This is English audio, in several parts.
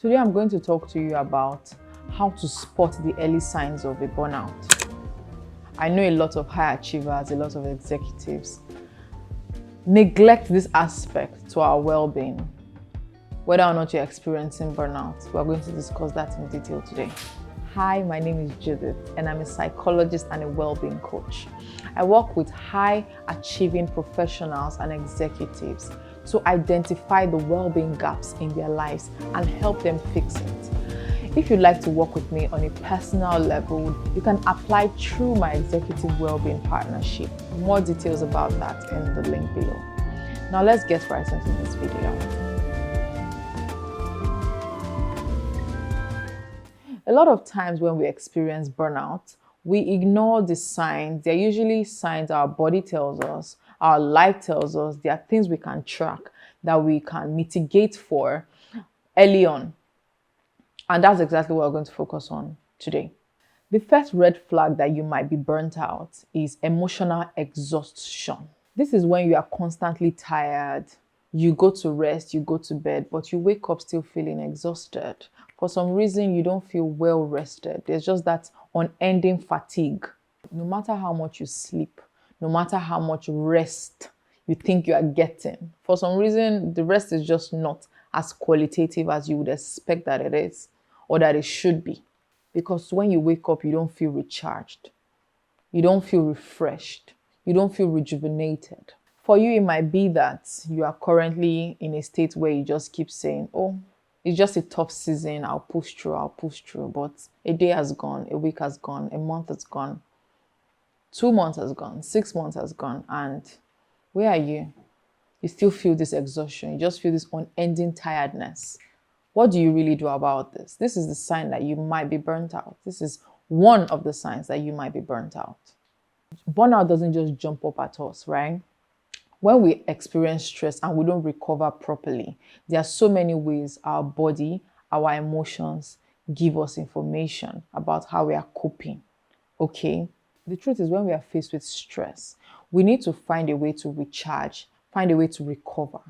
Today I'm going to talk to you about how to spot the early signs of a burnout. I know a lot of high achievers, a lot of executives neglect this aspect to our well-being. Whether or not you're experiencing burnout, we're going to discuss that in detail today. Hi, my name is Judith and I'm a psychologist and a well-being coach. I work with high achieving professionals and executives to identify the well-being gaps in their lives and help them fix it. If you'd like to work with me on a personal level, you can apply through my executive well-being partnership. More details about that in the link below. Now let's get right into this video. A lot of times when we experience burnout, we ignore the signs. They're usually signs our body tells us, our life tells us. There are things we can track that we can mitigate for early on. And that's exactly what we're going to focus on today. The first red flag that you might be burnt out is emotional exhaustion. This is when you are constantly tired. You go to rest, you go to bed, but you wake up still feeling exhausted. For some reason, you don't feel well rested. There's just that unending fatigue. No matter how much you sleep, no matter how much rest you think you are getting, for some reason, the rest is just not as qualitative as you would expect that it is or that it should be. Because when you wake up, you don't feel recharged. You don't feel refreshed. You don't feel rejuvenated. For you, it might be that you are currently in a state where you just keep saying, oh, it's just a tough season. I'll push through. But a day has gone, a week has gone, a month has gone, 2 months has gone, 6 months has gone. And where are you? You still feel this exhaustion. You just feel this unending tiredness. What do you really do about this? This is the sign that you might be burnt out. This is one of the signs that you might be burnt out. Burnout doesn't just jump up at us, right? When we experience stress and we don't recover properly, there are so many ways our body, our emotions give us information about how we are coping. Okay? The truth is, when we are faced with stress, we need to find a way to recharge, find a way to recover.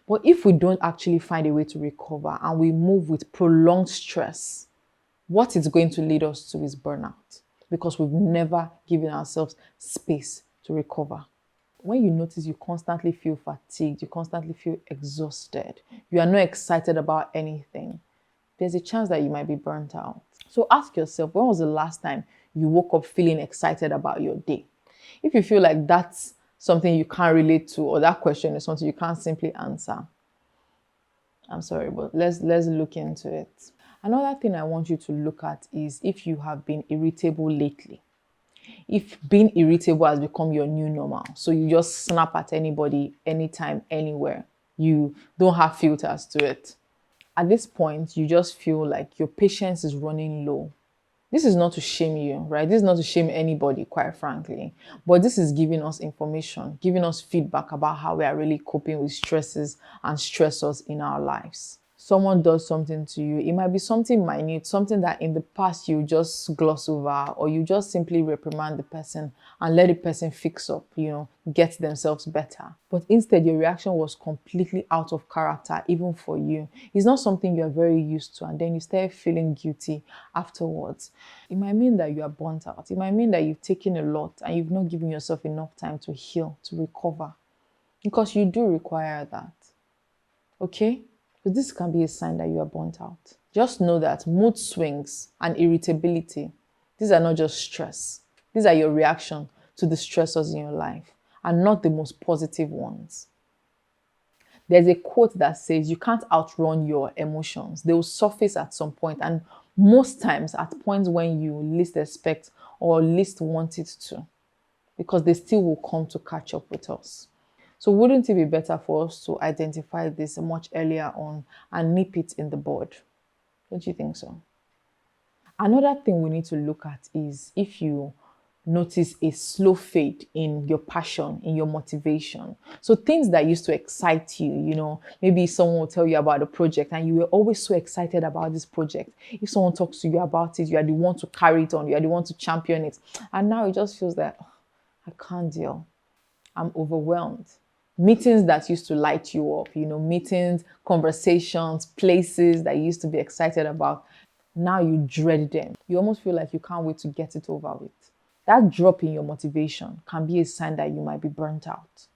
But if we don't actually find a way to recover and we move with prolonged stress, what it's going to lead us to is burnout, because we've never given ourselves space to recover. When you notice you constantly feel fatigued, you constantly feel exhausted, you are not excited about anything, there's a chance that you might be burnt out. So ask yourself, when was the last time you woke up feeling excited about your day? If you feel like that's something you can't relate to, or that question is something you can't simply answer, I'm sorry, but let's look into it. Another thing I want you to look at is if you have been irritable lately. If being irritable has become your new normal, so you just snap at anybody, anytime, anywhere. You don't have filters to it. At this point, you just feel like your patience is running low. This is not to shame you, right? This is not to shame anybody, quite frankly. But this is giving us information, giving us feedback about how we are really coping with stresses and stressors in our lives. Someone does something to you. It might be something minute, something that in the past you just gloss over, or you just simply reprimand the person and let the person fix up, get themselves better. But instead, your reaction was completely out of character, even for you. It's not something you're very used to, and then you start feeling guilty afterwards. It might mean that you are burnt out. It might mean that you've taken a lot and you've not given yourself enough time to heal, to recover, because you do require that. Okay? So this can be a sign that you are burnt out. Just know that mood swings and irritability, these are not just stress. These are your reaction to the stressors in your life, and not the most positive ones. There's a quote that says, you can't outrun your emotions. They will surface at some point, and most times at points when you least expect or least want it to, because they still will come to catch up with us. So wouldn't it be better for us to identify this much earlier on and nip it in the bud? Don't you think so? Another thing we need to look at is if you notice a slow fade in your passion, in your motivation. So things that used to excite you, maybe someone will tell you about a project and you were always so excited about this project. If someone talks to you about it, you are the one to carry it on, you are the one to champion it. And now it just feels like, I can't deal. I'm overwhelmed. Meetings that used to light you up, meetings, conversations, places that you used to be excited about. Now you dread them. You almost feel like you can't wait to get it over with. That drop in your motivation can be a sign that you might be burnt out.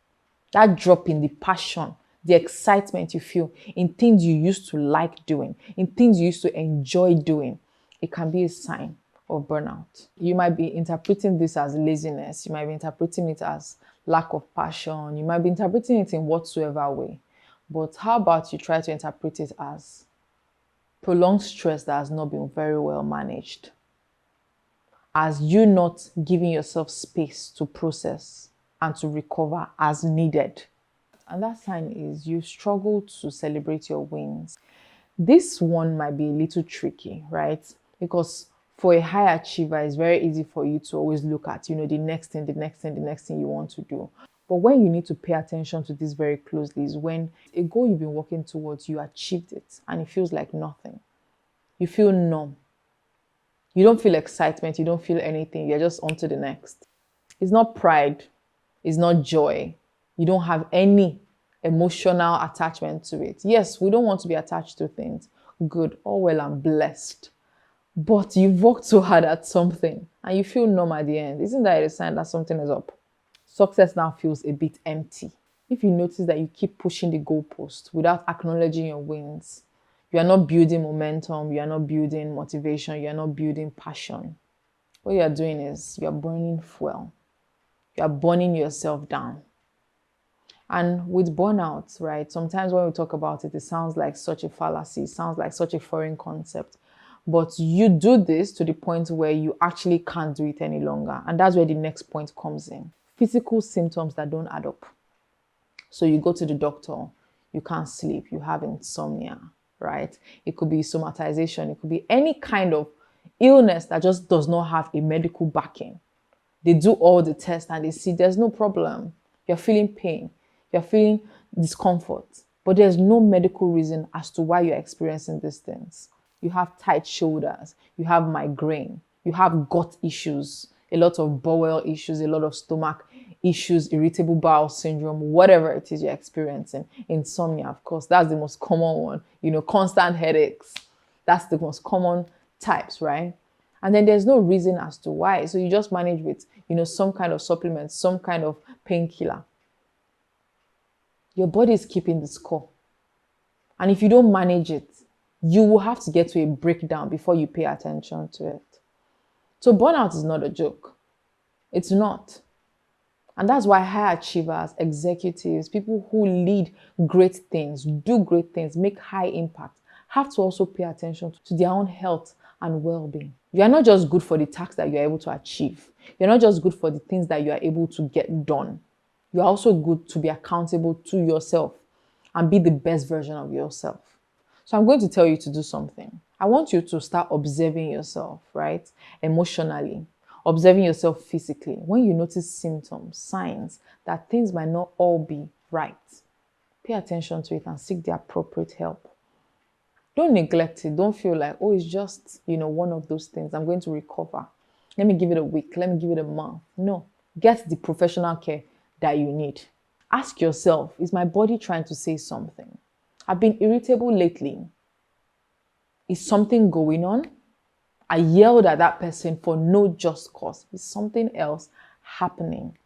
That drop in the passion, the excitement you feel in things you used to like doing, in things you used to enjoy doing, it can be a sign of burnout. You might be interpreting this as laziness. You might be interpreting it as lack of passion. You might be interpreting it in whatsoever way. But how about you try to interpret it as prolonged stress that has not been very well managed, as you not giving yourself space to process and to recover as needed. And that sign is you struggle to celebrate your wins. This one might be a little tricky, right? Because for a high achiever, it's very easy for you to always look at, the next thing, the next thing, the next thing you want to do. But when you need to pay attention to this very closely is when a goal you've been working towards, you achieved it and it feels like nothing. You feel numb. You don't feel excitement. You don't feel anything. You're just on to the next. It's not pride. It's not joy. You don't have any emotional attachment to it. Yes, we don't want to be attached to things. Good, all well and blessed. But you've worked so hard at something and you feel numb at the end. Isn't that a sign that something is up? Success now feels a bit empty. If you notice that you keep pushing the goalpost without acknowledging your wins, you are not building momentum, you are not building motivation, you are not building passion. What you are doing is you are burning fuel. You are burning yourself down. And with burnout, right, sometimes when we talk about it, it sounds like such a fallacy, it sounds like such a foreign concept. But you do this to the point where you actually can't do it any longer. And that's where the next point comes in. Physical symptoms that don't add up. So you go to the doctor, you can't sleep, you have insomnia, right? It could be somatization, it could be any kind of illness that just does not have a medical backing. They do all the tests and they see there's no problem. You're feeling pain, you're feeling discomfort, but there's no medical reason as to why you're experiencing these things. You have tight shoulders, you have migraine, you have gut issues, a lot of bowel issues, a lot of stomach issues, irritable bowel syndrome, whatever it is you're experiencing. Insomnia, of course, that's the most common one. Constant headaches, that's the most common types, right? And then there's no reason as to why. So you just manage with, some kind of supplement, some kind of painkiller. Your body is keeping the score. And if you don't manage it, you will have to get to a breakdown before you pay attention to it. So burnout is not a joke. It's not. And that's why high achievers, executives, people who lead great things, do great things, make high impact, have to also pay attention to their own health and well-being. You are not just good for the tasks that you're able to achieve. You're not just good for the things that you are able to get done. You're also good to be accountable to yourself and be the best version of yourself. So I'm going to tell you to do something. I want you to start observing yourself, right? Emotionally, observing yourself physically. When you notice symptoms, signs that things might not all be right, pay attention to it and seek the appropriate help. Don't neglect it. Don't feel like, it's just, one of those things. I'm going to recover. Let me give it a week. Let me give it a month. No, get the professional care that you need. Ask yourself, is my body trying to say something? I've been irritable lately. Is something going on? I yelled at that person for no just cause. Is something else happening?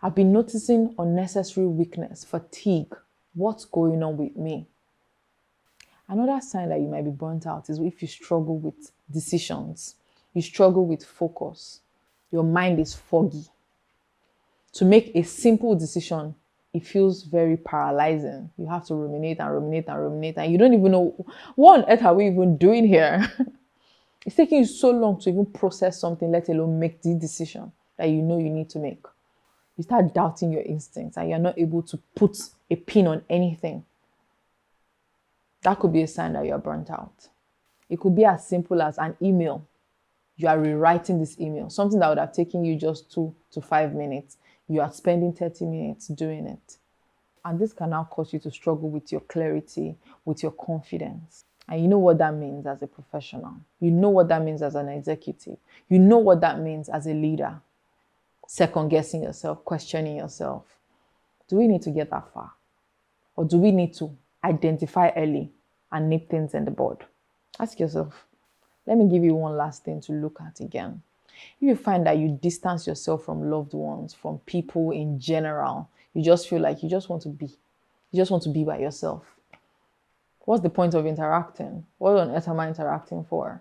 I've been noticing unnecessary weakness, fatigue. What's going on with me? Another sign that you might be burnt out is if you struggle with decisions. You struggle with focus. Your mind is foggy. To make a simple decision, it feels very paralyzing. You have to ruminate and ruminate and ruminate, and you don't even know what on earth are we even doing here. It's taking you so long to even process something, let alone make the decision that you know you need to make. You start doubting your instincts and you're not able to put a pin on anything. That could be a sign that you're burnt out. It could be as simple as an email. You are rewriting this email, something that would have taken you just 2 to 5 minutes. You are spending 30 minutes doing it. And this can now cause you to struggle with your clarity, with your confidence. And you know what that means as a professional. You know what that means as an executive. You know what that means as a leader. Second guessing yourself, questioning yourself. Do we need to get that far? Or do we need to identify early and nip things in the bud? Ask yourself. Let me give you one last thing to look at again. If you find that you distance yourself from loved ones, from people in general, you just feel like you just want to be by yourself. What's the point of interacting? What on earth am I interacting for?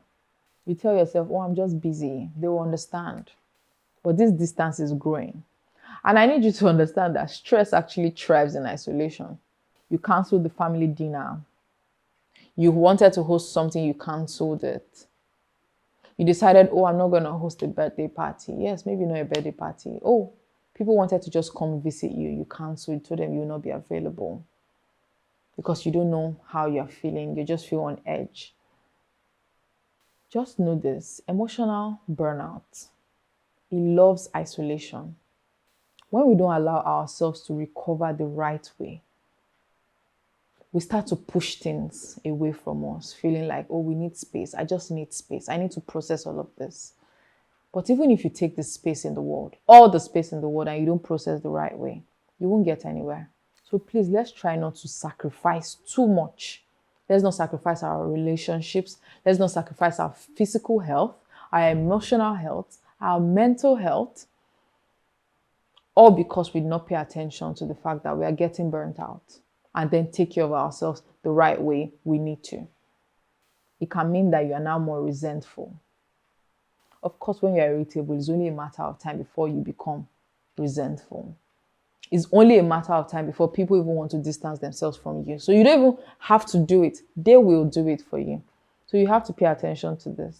You tell yourself, oh, I'm just busy. They will understand. But this distance is growing. And I need you to understand that stress actually thrives in isolation. You canceled the family dinner. You wanted to host something, you canceled it. You decided, oh, I'm not going to host a birthday party. Yes, maybe not a birthday party. Oh, people wanted to just come visit you. You canceled, you told them you will not be available because you don't know how you're feeling. You just feel on edge. Just know this, emotional burnout, it loves isolation. When we don't allow ourselves to recover the right way, we start to push things away from us, feeling like, oh, we need space. I just need space. I need to process all of this. But even if you take the space in the world, all the space in the world, and you don't process the right way, you won't get anywhere. So please, let's try not to sacrifice too much. Let's not sacrifice our relationships. Let's not sacrifice our physical health, our emotional health, our mental health, all because we did not pay attention to the fact that we are getting burnt out and then take care of ourselves the right way we need to. It can mean that you are now more resentful. Of course, when you're irritable, it's only a matter of time before you become resentful. It's only a matter of time before people even want to distance themselves from you. So you don't even have to do it. They will do it for you. So you have to pay attention to this.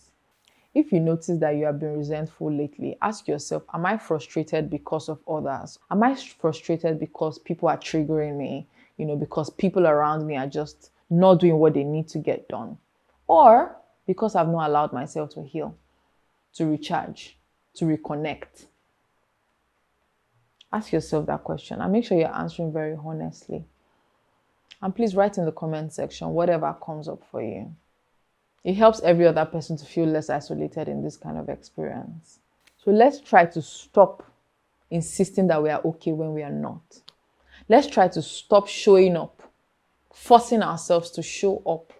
If you notice that you have been resentful lately, ask yourself, am I frustrated because of others? Am I frustrated because people are triggering me? Because people around me are just not doing what they need to get done? Or because I've not allowed myself to heal, to recharge, to reconnect? Ask yourself that question and make sure you're answering very honestly. And please write in the comment section whatever comes up for you. It helps every other person to feel less isolated in this kind of experience. So let's try to stop insisting that we are okay when we are not. Let's try to stop showing up, forcing ourselves to show up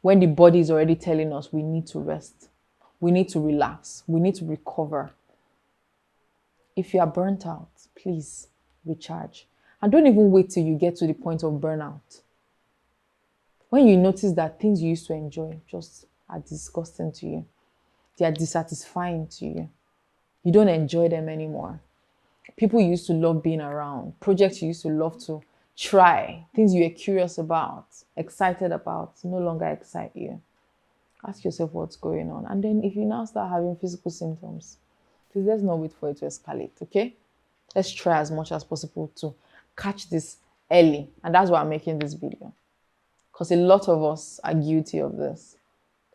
when the body is already telling us we need to rest, we need to relax, we need to recover. If you are burnt out, please recharge. And don't even wait till you get to the point of burnout. When you notice that things you used to enjoy just are disgusting to you, they are dissatisfying to you, you don't enjoy them anymore. People you used to love being around, projects you used to love to try, things you were curious about, excited about, no longer excite you. Ask yourself what's going on. And then if you now start having physical symptoms, please let's not wait for it to escalate, okay? Let's try as much as possible to catch this early. And that's why I'm making this video. Because a lot of us are guilty of this.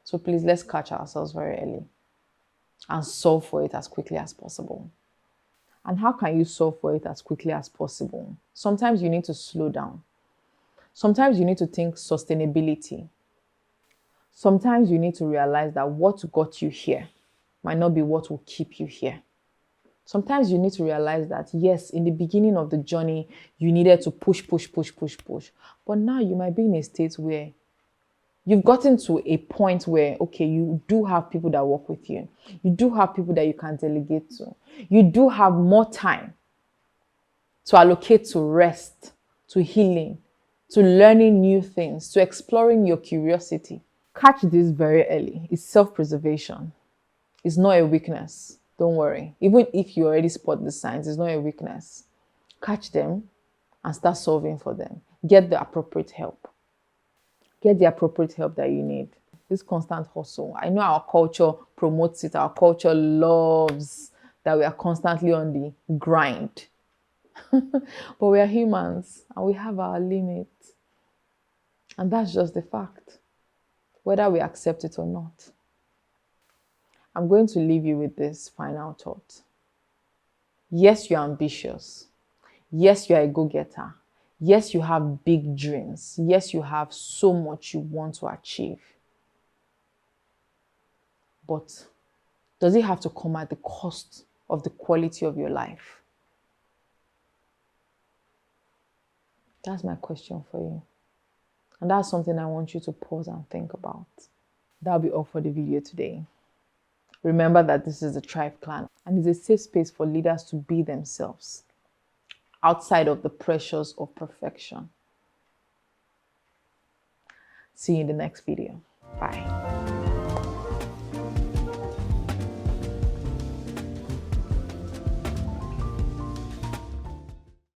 So please, let's catch ourselves very early and solve for it as quickly as possible. And how can you solve for it as quickly as possible? Sometimes you need to slow down. Sometimes you need to think sustainability. Sometimes you need to realize that what got you here might not be what will keep you here. Sometimes you need to realize that, yes, in the beginning of the journey, you needed to push. But now you might be in a state where you've gotten to a point where, okay, you do have people that work with you. You do have people that you can delegate to. You do have more time to allocate to rest, to healing, to learning new things, to exploring your curiosity. Catch this very early. It's self-preservation. It's not a weakness. Don't worry. Even if you already spot the signs, it's not a weakness. Catch them and start solving for them. Get the appropriate help. Get the appropriate help that you need. This constant hustle. I know our culture promotes it. Our culture loves that we are constantly on the grind. But we are humans and we have our limits. And that's just the fact, whether we accept it or not. I'm going to leave you with this final thought. Yes, you're ambitious. Yes, you're a go-getter. Yes, you have big dreams. Yes, you have so much you want to achieve. But does it have to come at the cost of the quality of your life? That's my question for you. And that's something I want you to pause and think about. That'll be all for the video today. Remember that this is the Thrive Clan and it's a safe space for leaders to be themselves outside of the pressures of perfection. See you in the next video. Bye.